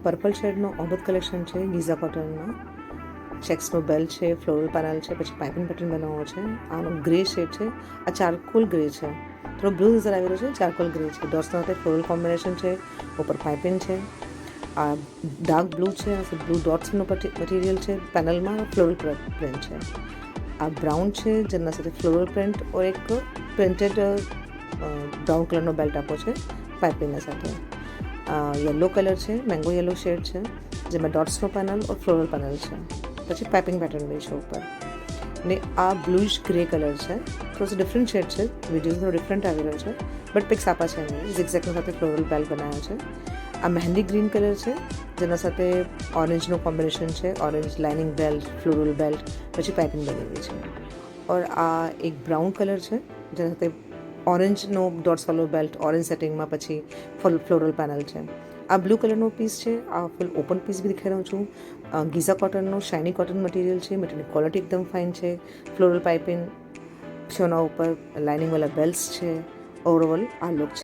Purple શેડનો ઓબત collection છે ગીઝા કોટનનો. ચેક્સનો belt છે, floral panel છે, પછી પાઇપિંગ પેટર્ન બનાવવો છે. આનો ગ્રે શેડ છે, આ ચારકોલ ગ્રે છે, થોડો બ્લુ નજર આવી રહ્યો છે, ચારકોલ ગ્રે છે. ડોટ્સ સાથે ફ્લોરલ કોમ્બિનેશન છે, ઉપર પાઇપિંગ છે. આ ડાર્ક બ્લુ છે, બ્લુ ડોટ્સનો મટીરિયલ છે, પેનલમાં ફ્લોરલ પ્રિન્ટ છે. આ બ્રાઉન છે, જેના સાથે ફ્લોરલ પ્રિન્ટ ઓર એક પ્રિન્ટેડ બ્રાઉન કલરનો બેલ્ટ આપો છે પાઇપિંગના સાથે. યલો કલર છે, મેંગો યલો શેડ છે, જેમાં ડોટ્સનો પેનલ ઓર ફ્લોરલ પેનલ છે. પછી પાઇપિંગ પેટર્ન બી છે ઉપર. ને આ બ્લુઇશ ગ્રે કલર છે, થોડો ડિફરન્ટ શેડ છે, વિડીયો થોડો ડિફરન્ટ આવી રહ્યો છે, બટ પિક્સ આપા છે નહીં. ઝિગઝેગની સાથે ફ્લોરલ બેલ્ટ બનાવ્યો છે. આ મહેંદી ગ્રીન કલર છે, જેના સાથે ઓરેન્જનું કોમ્બિનેશન છે, orange lining belt, floral belt, પછી પાઇપિંગ બનેલી છે. ઓર આ એક બ્રાઉન કલર છે, જેના સાથે ઓરેન્જનો ડોટ્સવાળો બેલ્ટ, ઓરેન્જ સેટિંગમાં પછી ફ્લોરલ પેનલ છે. આ બ્લુ કલરનો પીસ છે, આ ફૂલ ઓપન પીસ બી દેખાઈ રહ્યો છું. ગીઝા કોટનનો શાઇની કોટન મટીરિયલ છે, મટીરિયલ ક્વોલિટી એકદમ ફાઇન છે. ફ્લોરલ પાઇપિંગ છે, એના ઉપર લાઇનિંગવાળા બેલ્ટ્સ છે. ઓવરઓલ આ લુક છે.